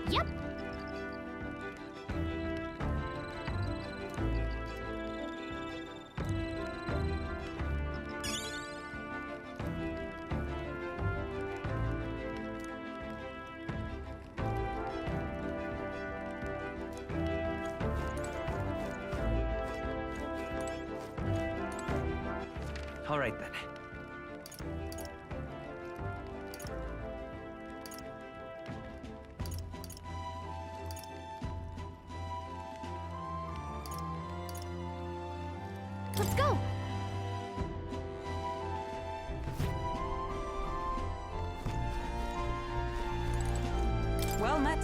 Yep. All right then. Let's go. Well met.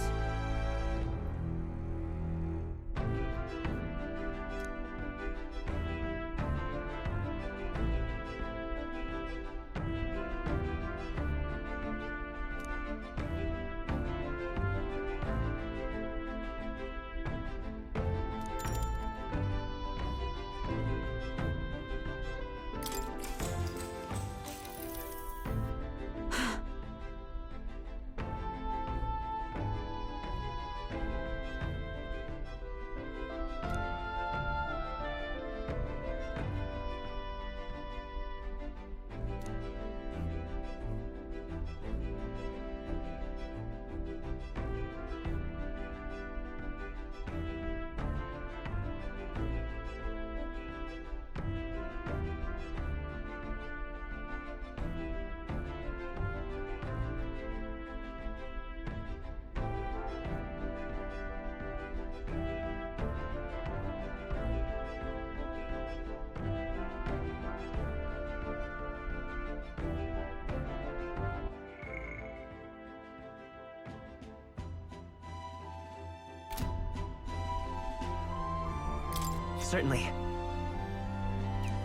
Certainly.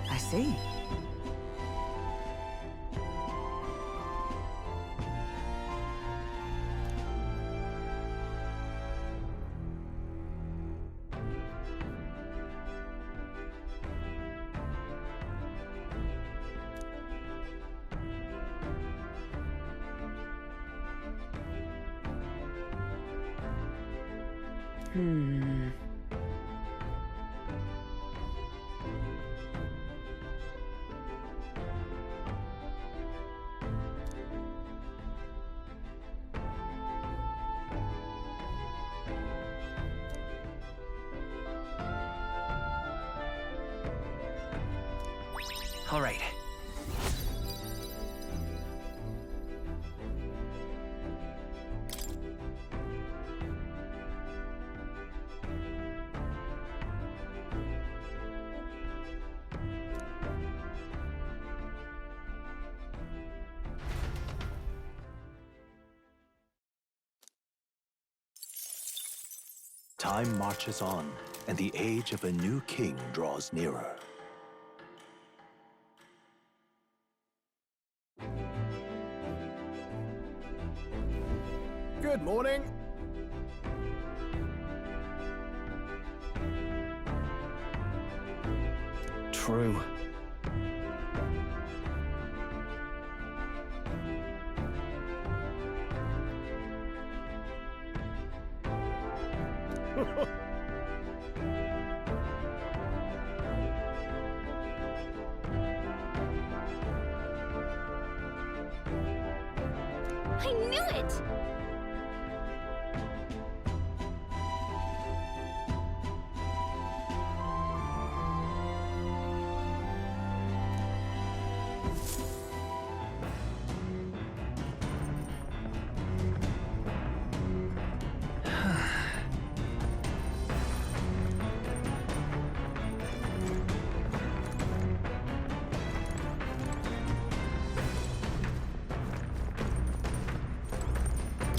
I see. All right. Time marches on, and the age of a new king draws nearer. Good morning. True. I knew it!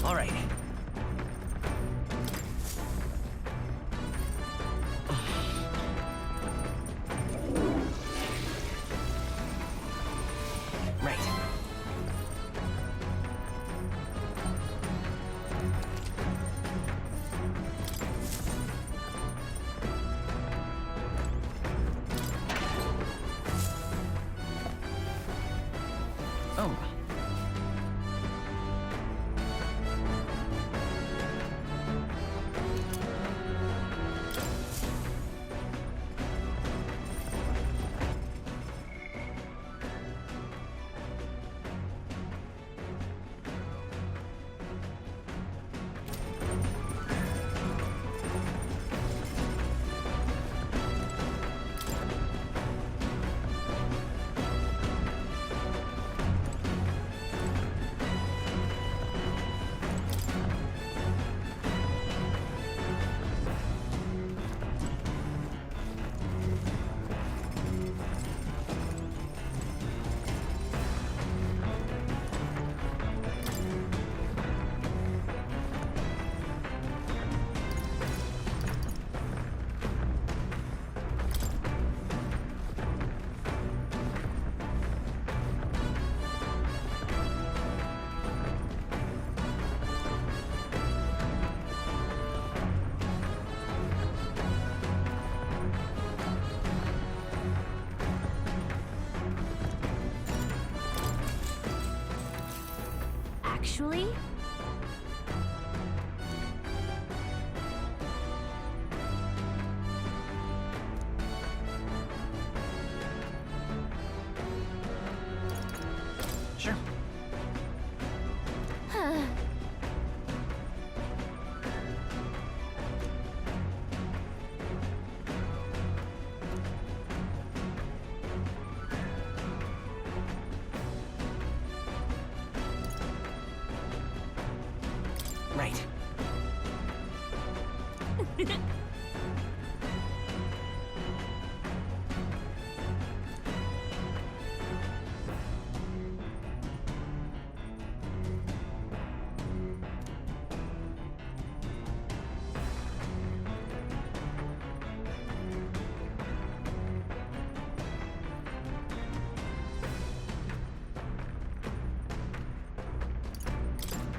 All right. Actually? Sure. Right.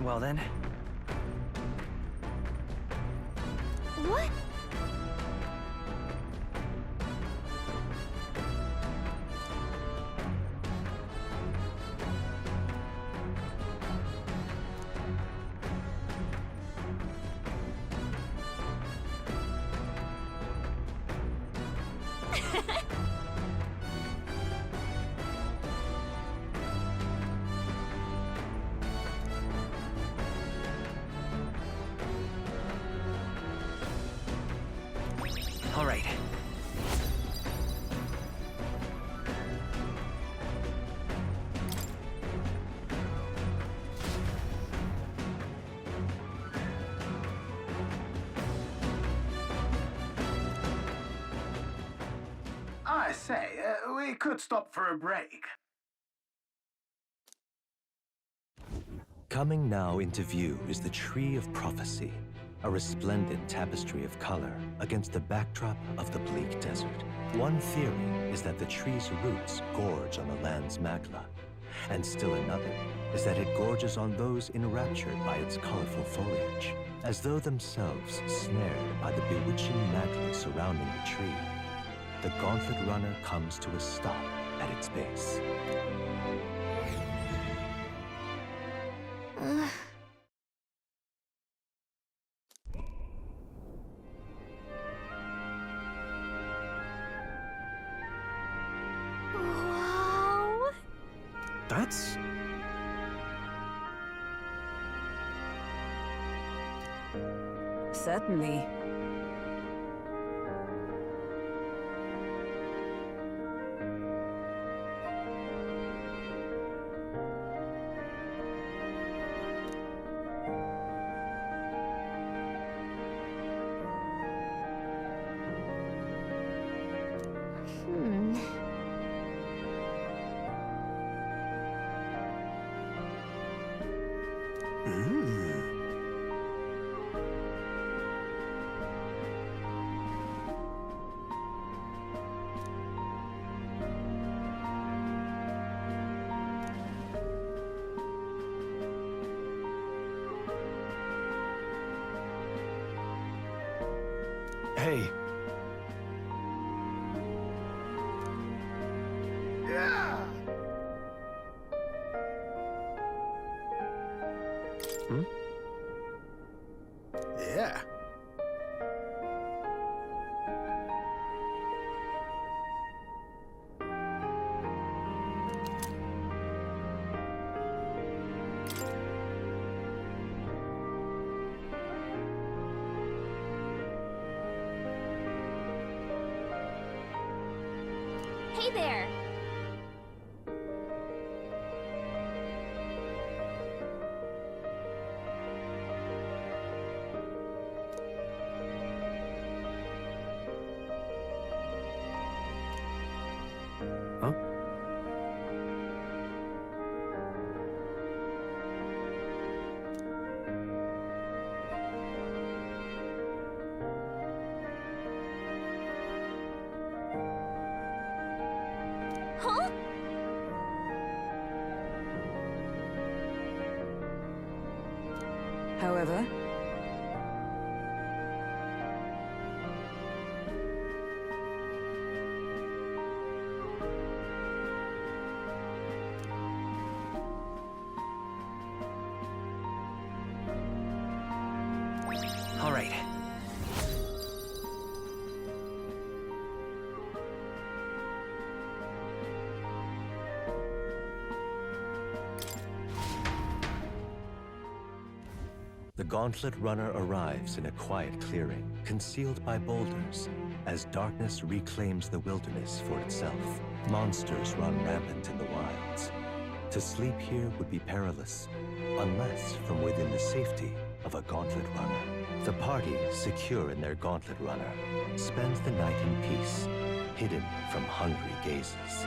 Well then. What? All right. I say, we could stop for a break. Coming now into view is the Tree of Prophecy, a resplendent tapestry of color against the backdrop of the bleak desert. One theory is that the tree's roots gorge on the land's magla, and still another is that it gorges on those enraptured by its colorful foliage, as though themselves snared by the bewitching magla surrounding the tree. The gauntlet runner comes to a stop at its base. Wow. That's... Certainly. Hey, Yeah! Yeah. Hey there. huh? Huh? However, All right. The Gauntlet Runner arrives in a quiet clearing, concealed by boulders, as darkness reclaims the wilderness for itself. Monsters run rampant in the wilds. To sleep here would be perilous, unless from within the safety of a Gauntlet Runner. The party, secure in their Gauntlet Runner, spends the night in peace, hidden from hungry gazes.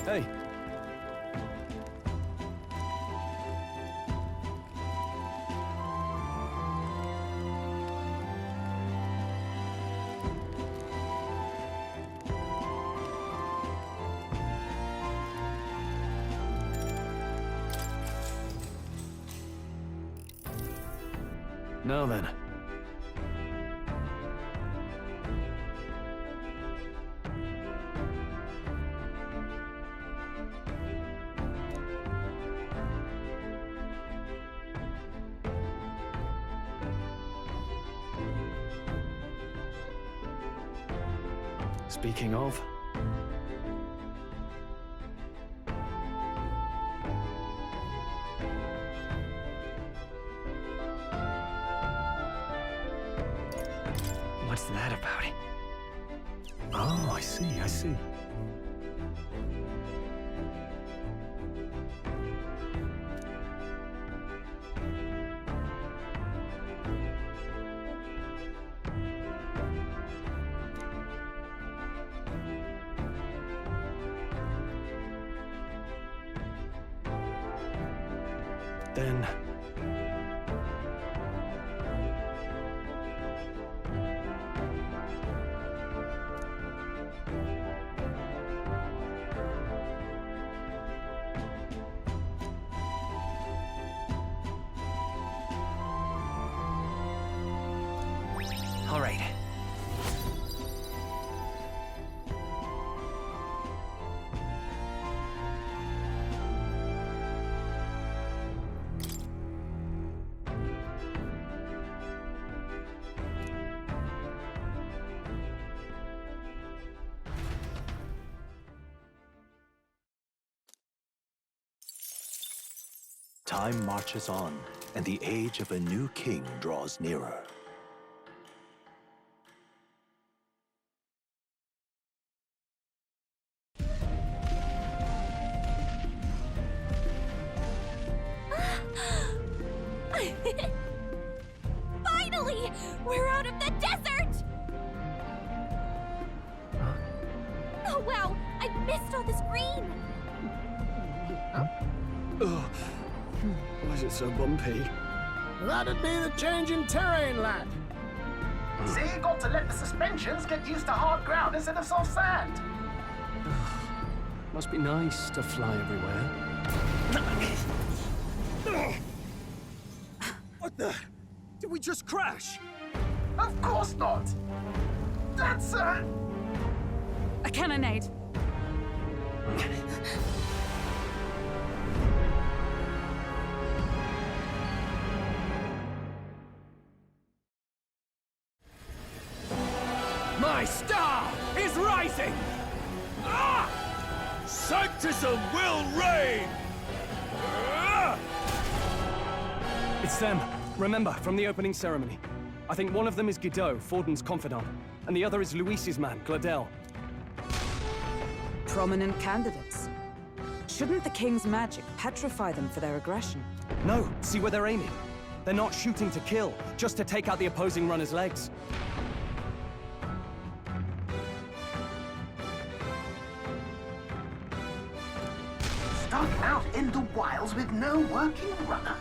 Hey. Now then. Speaking of... What's that about? Oh, I see, I see. Then... All right. Time marches on, and the age of a new king draws nearer. Finally! We're out of the desert! Oh wow, I missed all this green! Ugh. Why is it so bumpy? That'd be the change in terrain, lad. See, you got to let the suspensions get used to hard ground instead of soft sand. Must be nice to fly everywhere. What the? Did we just crash? Of course not. That's A cannonade. My star is rising! Ah! Sanctism will reign! Ah! It's them. Remember, from the opening ceremony. I think one of them is Guido, Forden's confidant, and the other is Luis's man, Gladel. Prominent candidates. Shouldn't the king's magic petrify them for their aggression? No, see where they're aiming. They're not shooting to kill, just to take out the opposing runner's legs. stuck out in the wilds with no working runner.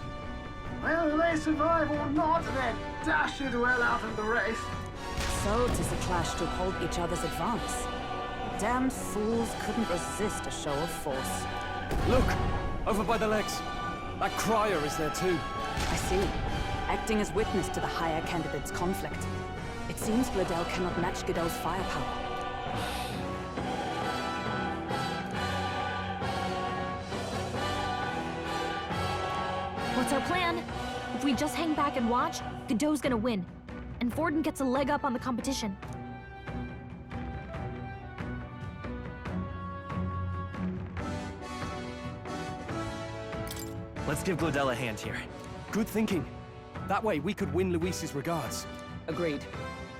Whether they survive or not, they're dashed well out of the race. So 'tis a clash to uphold each other's advance. Damned fools couldn't resist a show of force. Look! Over by the legs. That crier is there too. I see. Acting as witness to the higher candidate's conflict. It seems Gladel cannot match Godot's firepower. What's our plan? If we just hang back and watch, Godot's gonna win. And Forden gets a leg up on the competition. Let's give Glodell a hand here. Good thinking. That way we could win Luis's regards. Agreed.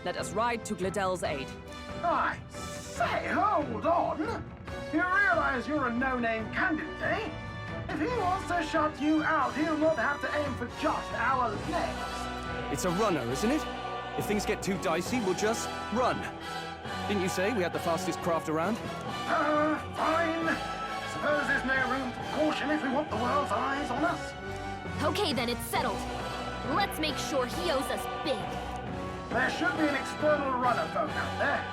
Let us ride to Gladel's aid. I say, hold on. You realize you're a no-name candidate, eh? If he wants to shut you out, he'll not have to aim for just our legs. It's a runner, isn't it? If things get too dicey, we'll just run. Didn't you say we had the fastest craft around? Fine. Suppose there's no room for caution if we want the world's eyes on us. Okay then, it's settled. Let's make sure he owes us big. There should be an external runner phone out there.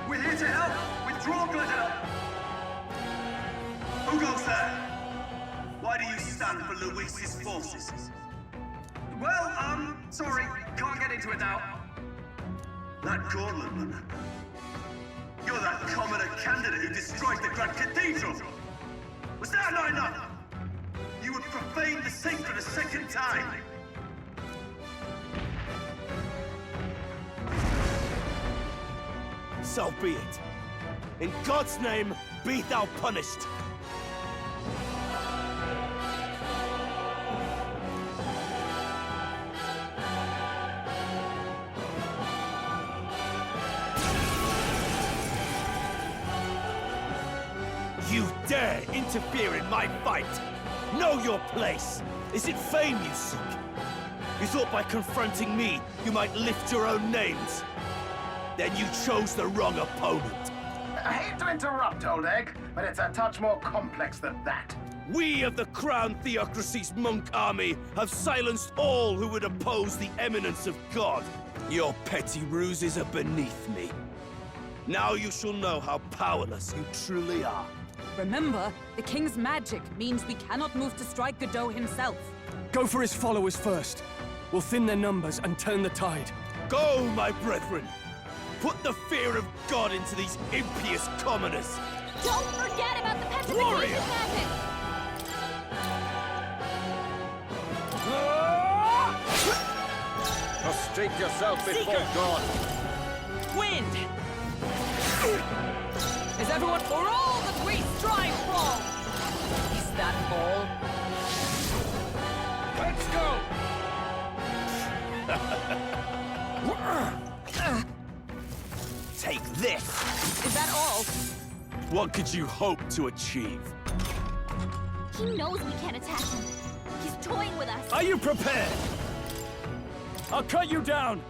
We're here to help! Withdraw, Glodell! Who goes there? Why do you stand for Luis's forces? Well, sorry, can't get into it now. That gauntlet runner. You're that commoner candidate who destroyed the Grand Cathedral! Was that not enough? You would profane the sacred a second time! So be it. In God's name, be thou punished. You dare interfere in my fight! Know your place! Is it fame you seek? You thought by confronting me, you might lift your own names? Then you chose the wrong opponent. I hate to interrupt, old egg, but it's a touch more complex than that. We of the Crown Theocracy's monk army have silenced all who would oppose the eminence of God. Your petty ruses are beneath me. Now you shall know how powerless you truly are. Remember, the king's magic means we cannot move to strike Godot himself. Go for his followers first. We'll thin their numbers and turn the tide. Go, my brethren! Put the fear of God into these impious commoners! Don't forget about the petrification Warrior! magic! Prostrate yourself before God. Wind! Is everyone for all that we strive for? Is that all? Let's go! Take this! Is that all? What could you hope to achieve? He knows we can't attack him. He's toying with us. Are you prepared? I'll cut you down!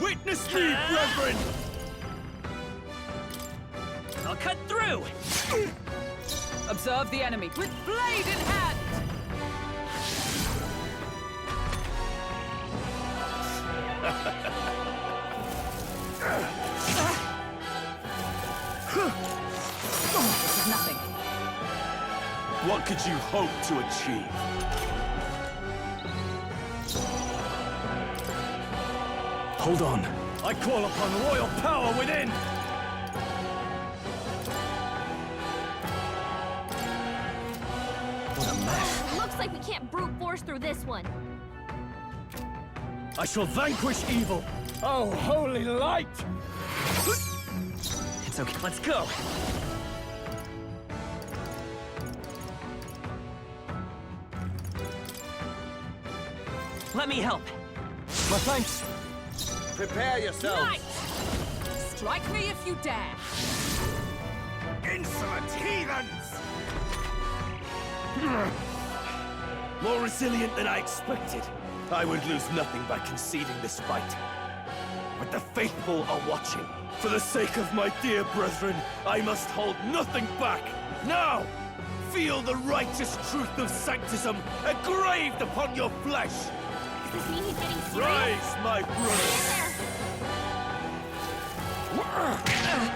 Witness me, brethren! I'll cut through! Observe the enemy with blade in hand! This is nothing. What could you hope to achieve? Hold on. I call upon royal power within! What a mess. Looks like we can't brute force through this one. I shall vanquish evil! Oh, holy light! It's okay, let's go! Let me help. My thanks! Prepare yourselves. Knight! Strike me if you dare! Insolent heathens! More resilient than I expected. I would lose nothing by conceding this fight. but the faithful are watching. For the sake of my dear brethren, I must hold nothing back. Now, feel the righteous truth of sanctism engraved upon your flesh. Does this mean he's getting serious? Rise, my brothers. There.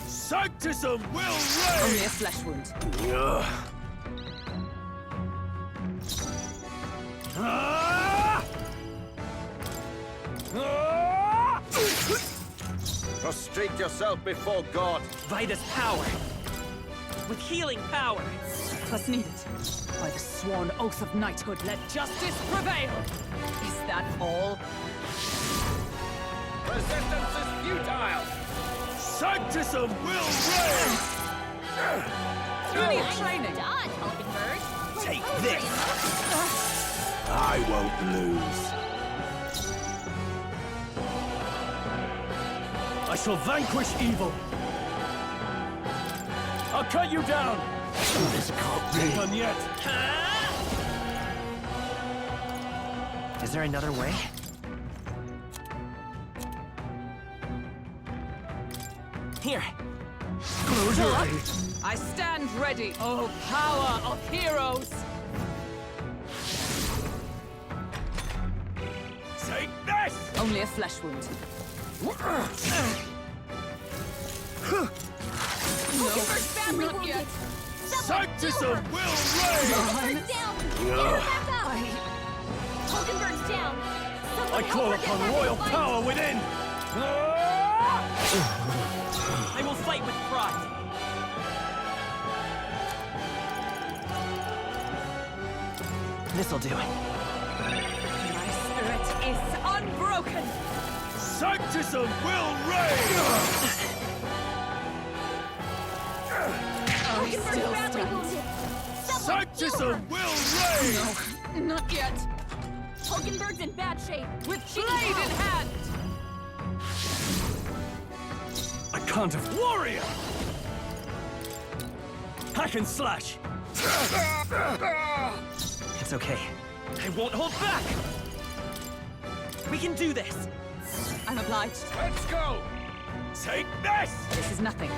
Sanctism will Only reign! a flesh wound. Prostrate yourself before God. Vida's power. With healing power. Was needed. By the sworn oath of knighthood, let justice prevail. Is that all? Resistance is futile. Sanctism will reign! You need training. Dodge, Hulkenberg. Take this! I won't lose. I shall vanquish evil. I'll cut you down. This can't be Done yet. Is there another way? Here. I stand ready, oh power of heroes! Take this! Only a flesh wound. Hulkenberg's badly Not wounded. yet. Someone heal Sanctism her. will reign! Hulkenberg's down. Get her back up. Hulkenberg's down. Someone I help call her get upon back in royal fight. power within. I will fight with pride. This'll do. My spirit is unbroken! Sanctism will reign! Hulkenberg's still badly stand. wounded. Someone heal Sanctism her. will reign! No, not yet. Hulkenberg's in bad shape. With She needs blade in help. hand! I can't have warrior. Hack and slash. It's okay. I won't hold back! We can do this! I'm obliged. Let's go! Take this! This is nothing.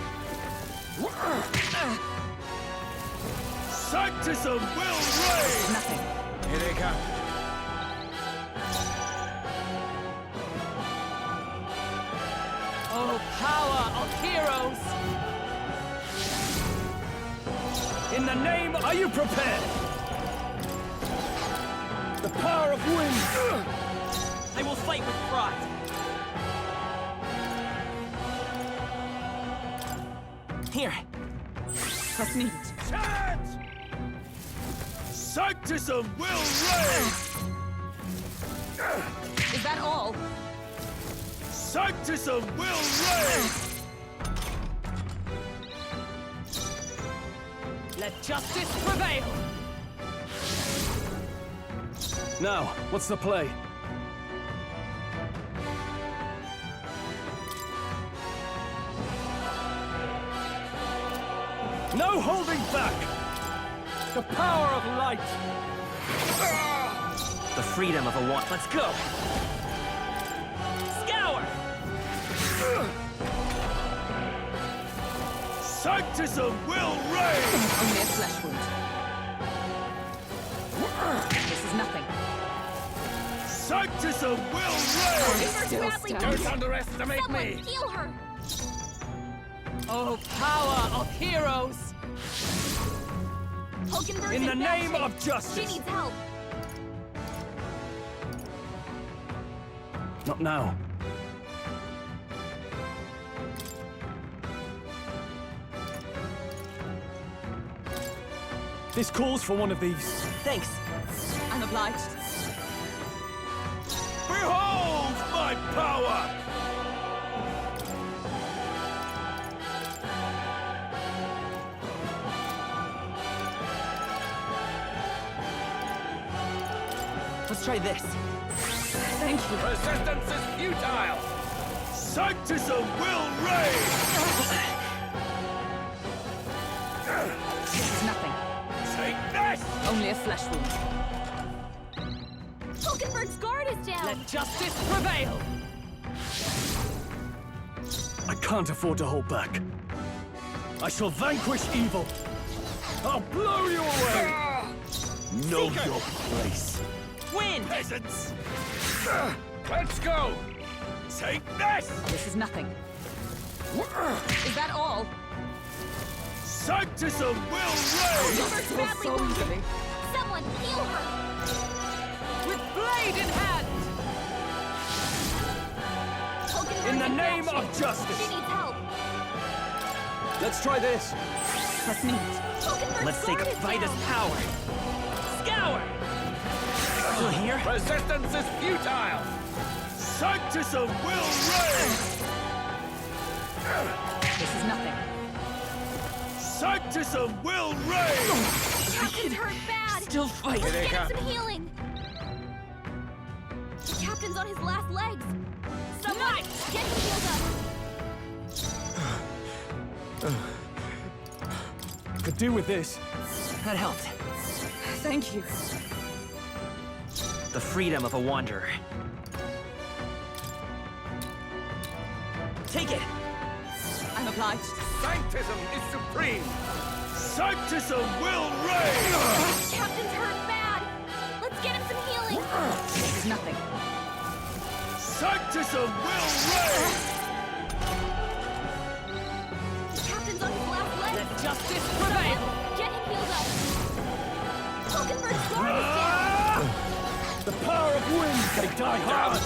Sanctism will reign! Nothing. Here they come. Oh, power of heroes! In the name, are you prepared? The power of wind. I will fight with pride. Here. What's needed? Chance! Sanctism will reign! Is that all? Sanctism will reign! Let justice prevail! Now, what's the play? No holding back! The power of light! The freedom of a want. Let's go! Scour! Sanctism will reign! Only a flesh wound. This is nothing. Sanctism will reign! Hulkenberg's Still badly stands. wounded. underestimate Someone heal her. Oh, power of heroes! Hulkenberg's In the bad name shape. of justice. She needs help. Not now. This calls for one of these. Thanks. I'm obliged. Behold my power! Let's try this. Thank you. Resistance is futile. Sanctism will reign! This is nothing. Take this! Only a flesh wound. Hulkenberg's guard is down! Let justice prevail! I can't afford to hold back. I shall vanquish evil. I'll blow you away! Know your place. Win! Peasants! Let's go! Take this! This is nothing. Is that all? Sanctism will reign! Hulkenberg's badly so wounded! easily. Someone heal her! With blade in hand! Hulkenberg's In the name action. of justice! She needs help! Let's try this. Let's meet. Hulkenberg's Let's take guard is Vida's down. power! Scour! Still here? Resistance is futile! Sanctism will reign! This is nothing. Sanctism will reign! Captain's hurt bad! Still fighting! Let's get Gallica. him some healing! The captain's on his last legs! Someone, get him healed up! Could do with this. That helped. Thank you. The freedom of a wanderer. Take it! I'm obliged. Sanctism is supreme! Sanctism will reign! Captain's hurt bad! Let's get him some healing! This is nothing. Sanctism will reign! The captain's on his last legs! Let justice prevail! Get him healed up! Hulkenberg's guard is down! The power of wind, they die hard.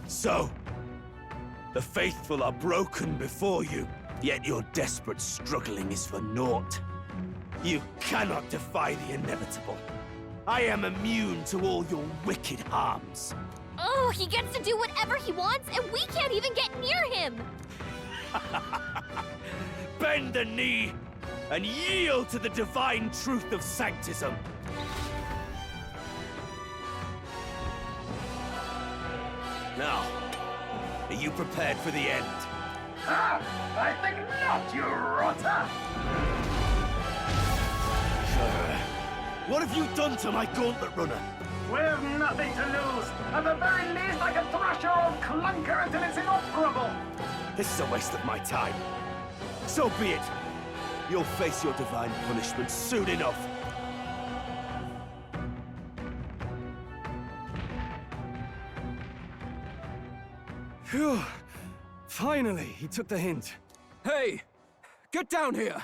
So, the faithful are broken before you, yet your desperate struggling is for naught. You cannot defy the inevitable. I am immune to all your wicked harms. Oh, he gets to do whatever he wants, and we can't even get near him! Bend the knee and yield to the divine truth of sanctism. Now, are you prepared for the end? Ah, I think not, you rotter! What have you done to my gauntlet runner? We've nothing to lose. At the very least, I can thrash your old clunker until it's inoperable. This is a waste of my time. So be it. You'll face your divine punishment soon enough. Phew. Finally, he took the hint. Hey, get down here.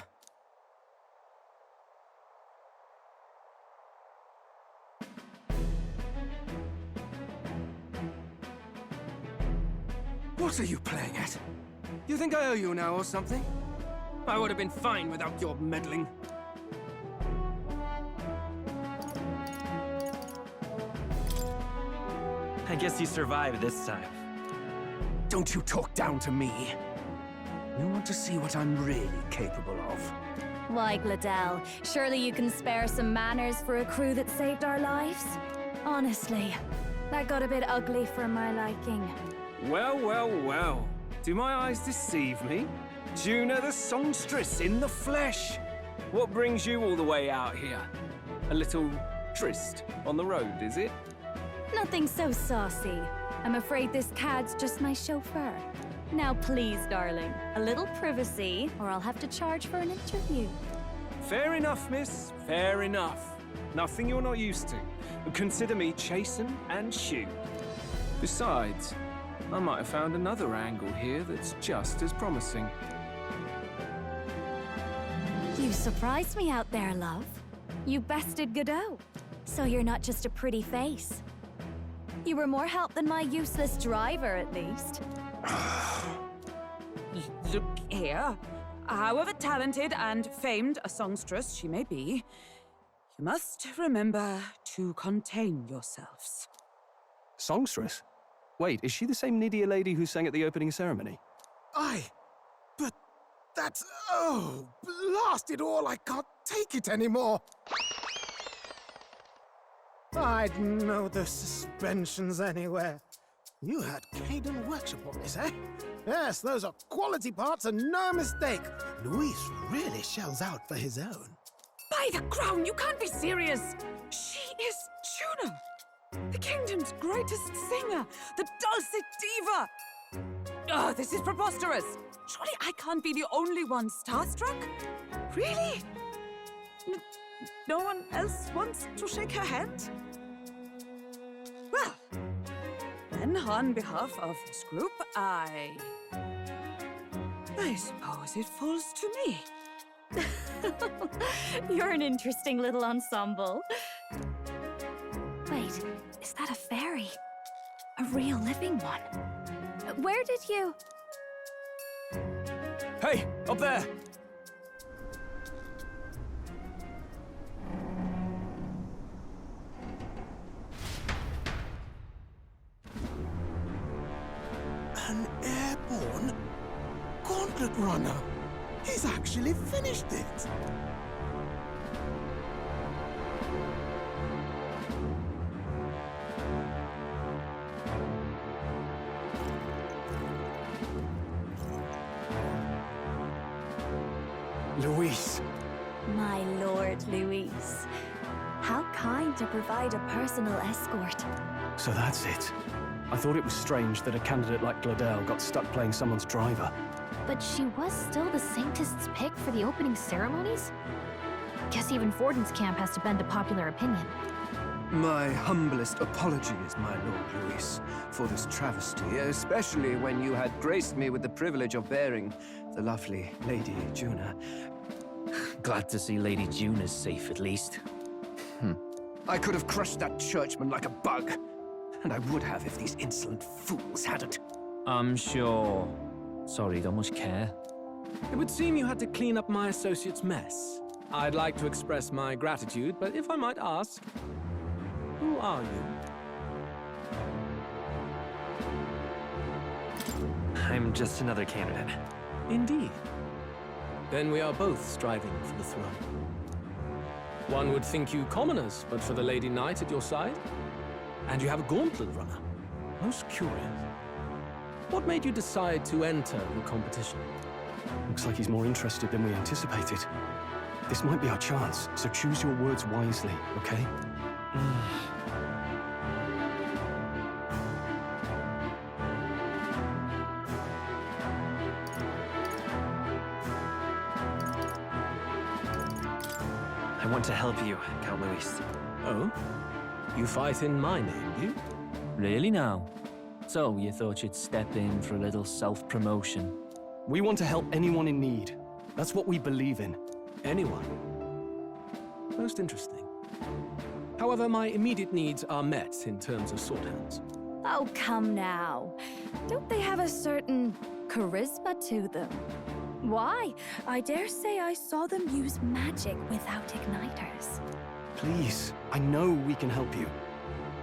What are you playing at? You think I owe you now or something? I would have been fine without your meddling. I guess you survived this time. Don't you talk down to me. You want to see what I'm really capable of. Why, Gladell, surely you can spare some manners for a crew that saved our lives? Honestly, that got a bit ugly for my liking. Well, well, well. Do my eyes deceive me? Juna the songstress in the flesh. What brings you all the way out here? A little tryst on the road, is it? Nothing so saucy. I'm afraid this cad's just my chauffeur. Now please, darling, a little privacy, or I'll have to charge for an interview. Fair enough, miss. Fair enough. Nothing you're not used to. Consider me chasten and shoot. Besides, I might have found another angle here that's just as promising. You surprised me out there, love. You bested Godot. So you're not just a pretty face. You were more help than my useless driver, at least. Look here. However talented and famed a songstress she may be, you must remember to contain yourselves. Songstress? Wait, is she the same Nydia lady who sang at the opening ceremony? Aye, but that's... oh, blast it all, I can't take it anymore. I'd know the suspensions anywhere. You had Caden Workshop on this, eh? Yes, those are quality parts and no mistake. Luis really shells out for his own. By the crown, you can't be serious! She is Juno! The kingdom's greatest singer! The dulcet diva! Oh, this is preposterous! Surely I can't be the only one starstruck? Really? No one else wants to shake her hand? Well, then on behalf of this group, I suppose it falls to me. You're an interesting little ensemble. Wait, is that a fairy? A real living one? Where did you... Hey, up there! An airborne gauntlet runner. He's actually finished it. Luis. My lord, Luis. How kind to provide a personal escort. So that's it. I thought it was strange that a candidate like Gladel got stuck playing someone's driver. But she was still the Saintist's pick for the opening ceremonies? Guess even Forden's camp has to bend to popular opinion. My humblest apologies, my Lord Luis, for this travesty, especially when you had graced me with the privilege of bearing the lovely Lady Juna. Glad to see Lady Juna's safe, at least. I could have crushed that churchman like a bug, and I would have if these insolent fools hadn't. I'm sure. Sorry, don't much care. It would seem you had to clean up my associate's mess. I'd like to express my gratitude, but if I might ask, who are you? I'm just another candidate. Indeed. Then we are both striving for the throne. One would think you commoners, but for the Lady Knight at your side. And you have a gauntlet runner. Most curious. What made you decide to enter the competition? Looks like he's more interested than we anticipated. This might be our chance, so choose your words wisely, okay? I want to help you, Count Luis. Oh? You fight in my name, do you? Really now? So, you thought you'd step in for a little self-promotion? We want to help anyone in need. That's what we believe in. Anyone? Most interesting. However, my immediate needs are met in terms of swordhands. Oh, come now. Don't they have a certain charisma to them? Why? I dare say I saw them use magic without igniters. Please, I know we can help you.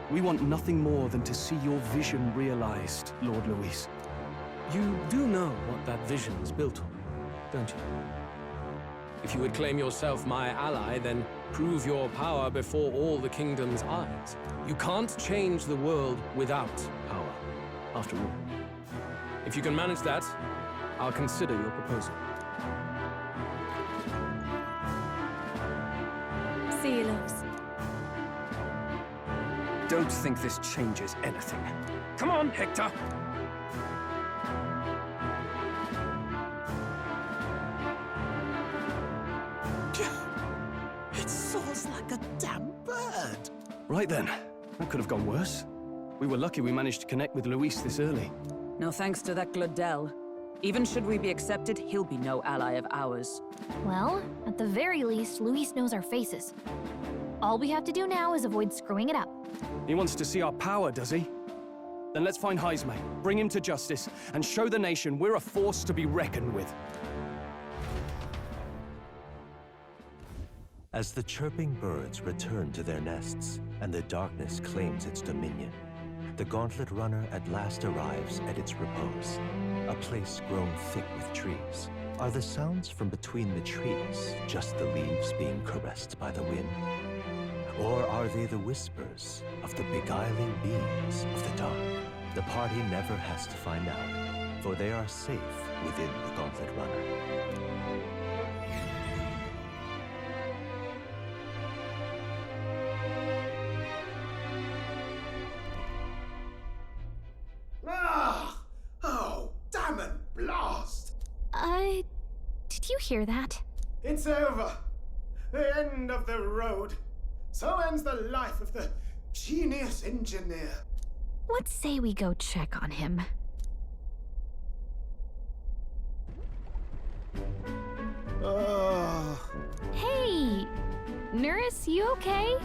We want nothing more than to see your vision realized, Lord Luis. You do know what that vision is built on, don't you? If you would claim yourself my ally, then prove your power before all the kingdom's eyes. You can't change the world without power, after all. If you can manage that, I'll consider your proposal. See you, loves. Don't think this changes anything. Come on, Hector! It soars like a damn bird. Right then, that could have gone worse. We were lucky we managed to connect with Luis this early. No thanks to that Gladel. Even should we be accepted, he'll be no ally of ours. Well, at the very least, Luis knows our faces. All we have to do now is avoid screwing it up. He wants to see our power, does he? Then let's find Heisme, bring him to justice, and show the nation we're a force to be reckoned with. As the chirping birds return to their nests and the darkness claims its dominion, the Gauntlet Runner at last arrives at its repose, a place grown thick with trees. Are the sounds from between the trees just the leaves being caressed by the wind? Or are they the whispers of the beguiling beings of the dark? The party never has to find out, for they are safe within the Gauntlet Runner. hear that? It's over. The end of the road. So ends the life of the genius engineer. Let's say we go check on him. Oh. Hey! Nurse, you okay?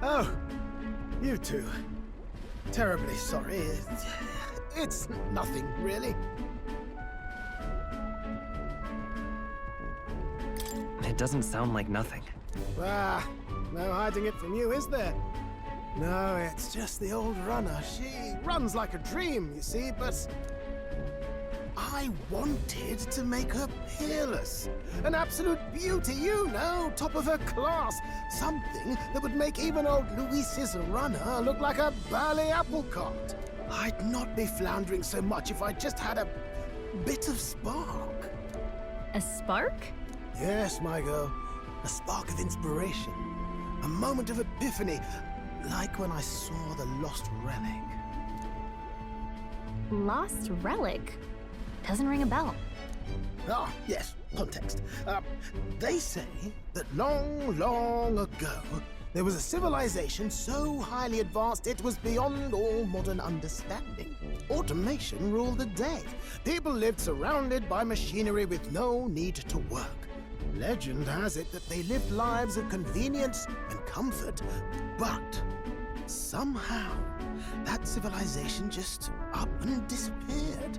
Oh, you two. Terribly sorry. It's nothing, really. It doesn't sound like nothing. Ah, no hiding it from you, is there? No, it's just the old runner. She runs like a dream, you see, but I wanted to make her peerless. An absolute beauty, you know, top of her class. Something that would make even old Luis's runner look like a bally apple cart. I'd not be floundering so much if I just had a bit of spark. A spark? Yes, my girl. A spark of inspiration. A moment of epiphany. Like when I saw the lost relic. Lost relic? Doesn't ring a bell. Ah, yes, context. They say that long, long ago, there was a civilization so highly advanced it was beyond all modern understanding. Automation ruled the day. People lived surrounded by machinery with no need to work. Legend has it that they lived lives of convenience and comfort, but somehow that civilization just up and disappeared.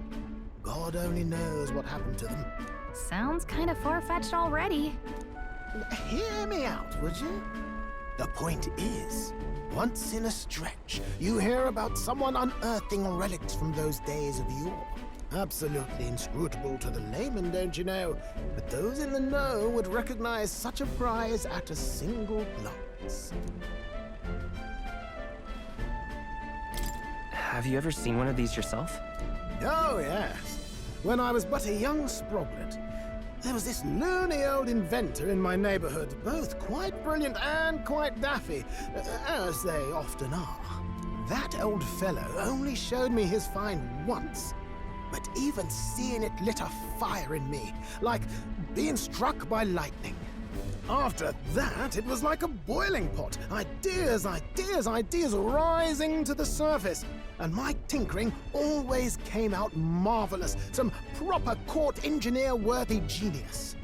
God only knows what happened to them. Sounds kind of far-fetched already. Hear me out, would you? The point is, once in a stretch, you hear about someone unearthing relics from those days of yore. Absolutely inscrutable to the layman, don't you know? But those in the know would recognize such a prize at a single glance. Have you ever seen one of these yourself? Oh, yes. When I was but a young sproglet, there was this loony old inventor in my neighborhood, both quite brilliant and quite daffy, as they often are. That old fellow only showed me his find once, but even seeing it lit a fire in me, like being struck by lightning. After that, it was like a boiling pot. Ideas, ideas, ideas rising to the surface. And my tinkering always came out marvelous. Some proper court engineer-worthy genius.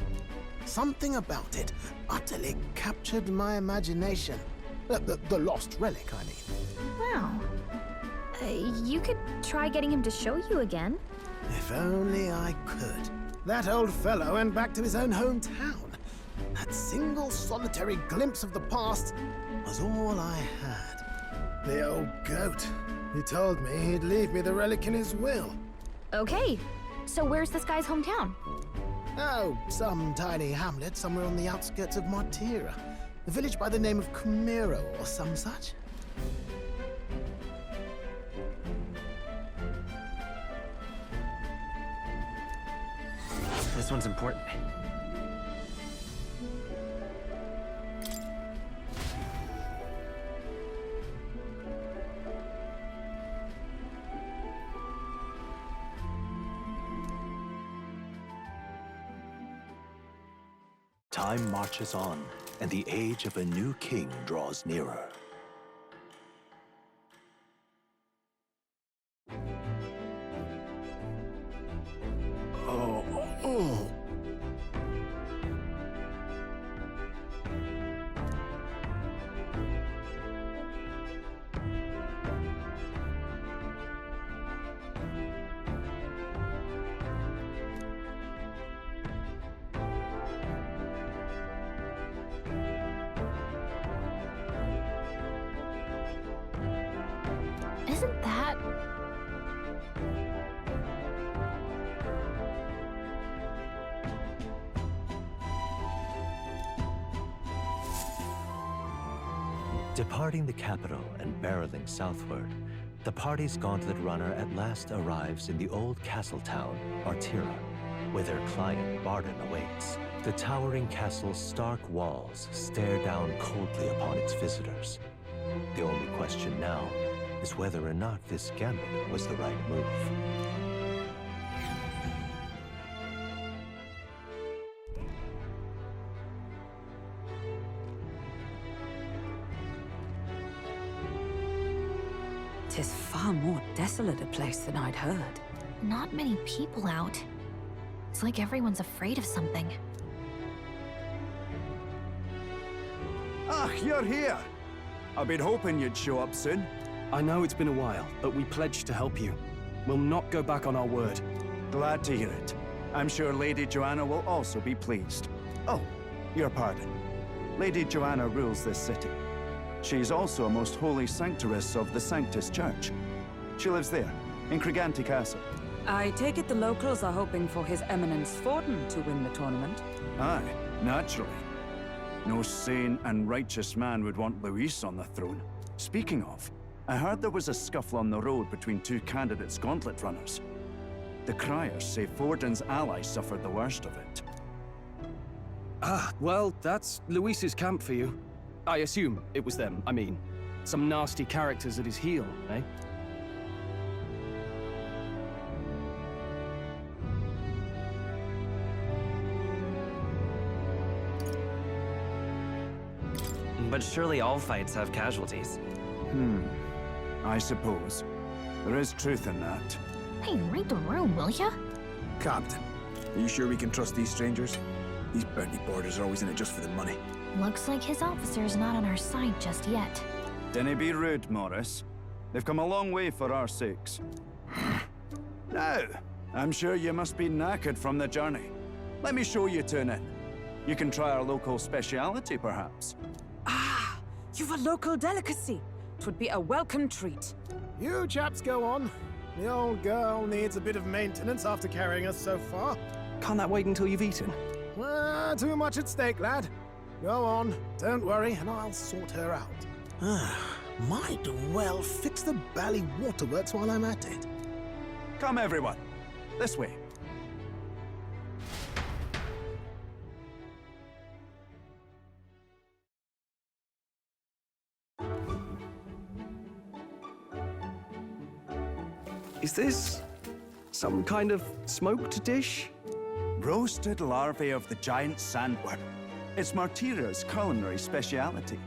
Something about it utterly captured my imagination. The lost relic, I mean. Wow. You could try getting him to show you again. If only I could. That old fellow went back to his own hometown. That single solitary glimpse of the past was all I had. The old goat. He told me he'd leave me the relic in his will. Okay, so where's this guy's hometown? Oh, some tiny hamlet somewhere on the outskirts of Martira. A village by the name of Kumiro or some such. This one's important. Time marches on, and the age of a new king draws nearer. Oh. Isn't that... Departing the capital and barreling southward, the party's gauntlet runner at last arrives in the old castle town, Martira, where their client Barden awaits. The towering castle's stark walls stare down coldly upon its visitors. The only question now is whether or not this gambit was the right move. 'Tis far more desolate a place than I'd heard. Not many people out. It's like everyone's afraid of something. Ah, you're here! I've been hoping you'd show up soon. I know it's been a while, but we pledged to help you. We'll not go back on our word. Glad to hear it. I'm sure Lady Joanna will also be pleased. Oh, your pardon. Lady Joanna rules this city. She's also a most holy sanctuaress of the Sanctus Church. She lives there, in Criganti Castle. I take it the locals are hoping for His Eminence Forden to win the tournament? Aye, naturally. No sane and righteous man would want Luis on the throne. Speaking of, I heard there was a scuffle on the road between two candidates' gauntlet runners. The criers say Forden's allies suffered the worst of it. Ah, well, that's Luis's camp for you. I assume it was them, I mean. Some nasty characters at his heel, eh? But surely all fights have casualties. I suppose. There is truth in that. Hey, read the room, will ya? Captain, are you sure we can trust these strangers? These bounty boarders are always in it just for the money. Looks like his officer's not on our side just yet. Dinna be rude, Morris. They've come a long way for our sakes. Now, I'm sure you must be knackered from the journey. Let me show you to an inn. You can try our local speciality, perhaps. Ah, you've a local delicacy. 'Twould be a welcome treat. You chaps go on. The old girl needs a bit of maintenance after carrying us so far. Can't that wait until you've eaten? Too much at stake, lad. Go on, don't worry, and I'll sort her out. Might well fix the Bally waterworks while I'm at it. Come, everyone. This way. Is this some kind of smoked dish? Roasted larvae of the giant sandworm. It's Martira's culinary speciality.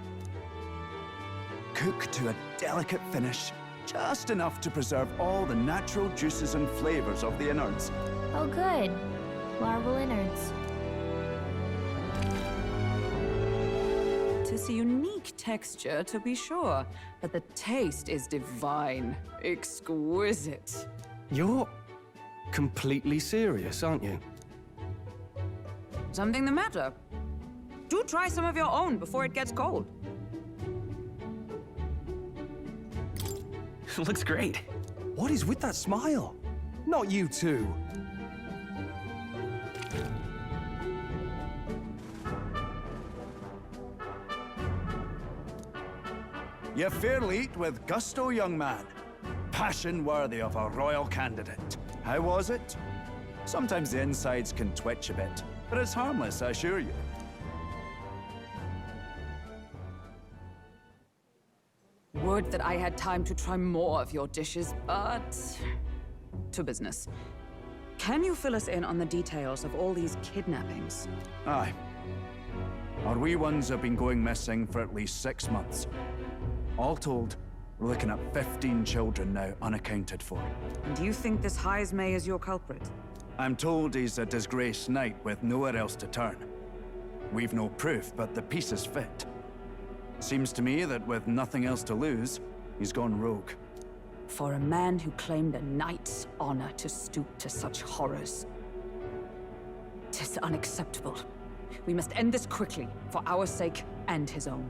Cooked to a delicate finish, just enough to preserve all the natural juices and flavors of the innards. Oh good. Larval innards. Tis a unique texture, to be sure, but the taste is divine. Exquisite. You're completely serious, aren't you? Something the matter? Do try some of your own before it gets cold. Looks great. What is with that smile? Not you two. You fairly eat with gusto, young man. Passion worthy of a royal candidate. How was it? Sometimes the insides can twitch a bit, but it's harmless, I assure you. Would that I had time to try more of your dishes, but... to business. Can you fill us in on the details of all these kidnappings? Aye. Our wee ones have been going missing for at least 6 months. All told, we're looking at 15 children now unaccounted for. And do you think this Heismay is your culprit? I'm told he's a disgraced knight with nowhere else to turn. We've no proof, but the pieces fit. Seems to me that with nothing else to lose, he's gone rogue. For a man who claimed a knight's honor to stoop to such horrors. 'Tis unacceptable. We must end this quickly, for our sake and his own.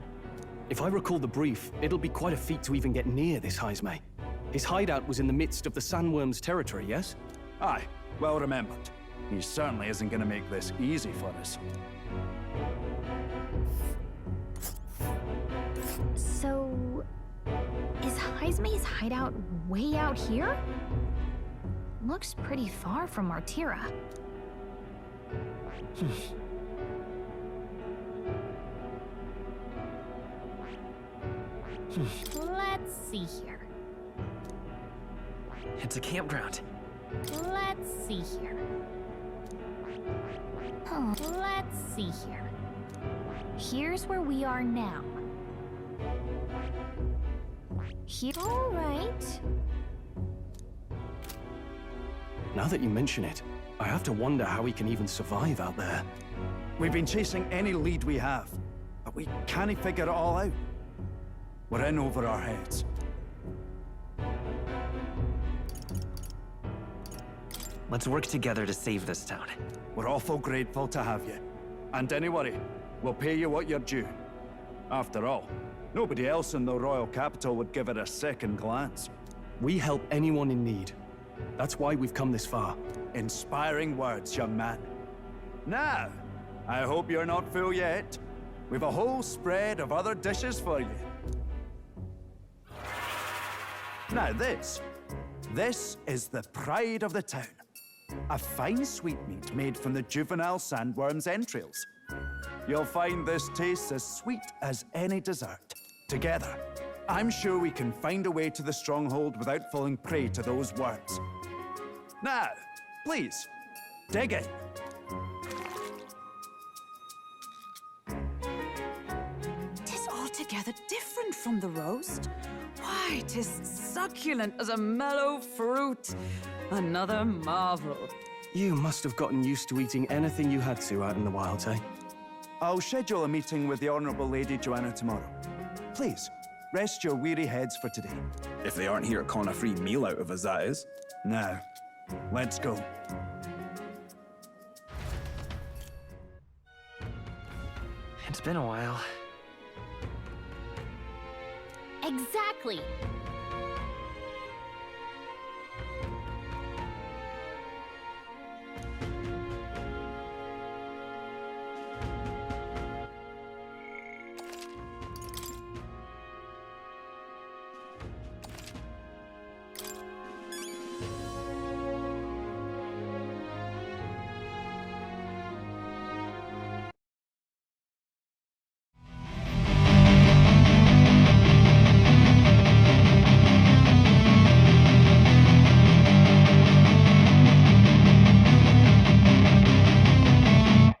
If I recall the brief, it'll be quite a feat to even get near this Heismay. His hideout was in the midst of the Sandworm's territory, yes? Aye, well remembered. He certainly isn't going to make this easy for us. So... is Heismay's hideout way out here? Looks pretty far from Martira. Let's see here. It's a campground. Let's see here. Let's see here. Here's where we are now. Here. All right. Now that you mention it, I have to wonder how we can even survive out there. We've been chasing any lead we have, but we can't figure it all out. We're in over our heads. Let's work together to save this town. We're awful grateful to have you. And don't worry, we'll pay you what you're due. After all, nobody else in the royal capital would give it a second glance. We help anyone in need. That's why we've come this far. Inspiring words, young man. Now, I hope you're not full yet. We've a whole spread of other dishes for you. Now this is the pride of the town. A fine sweetmeat made from the juvenile sandworm's entrails. You'll find this tastes as sweet as any dessert. Together, I'm sure we can find a way to the stronghold without falling prey to those worms. Now, please, dig in. Tis altogether different from the roast. Why, 'tis succulent as a mellow fruit. Another marvel. You must have gotten used to eating anything you had to out in the wilds, eh? I'll schedule a meeting with the Honourable Lady Joanna tomorrow. Please, rest your weary heads for today. If they aren't here to con a free meal out of us, that is. Now, let's go. It's been a while. Exactly.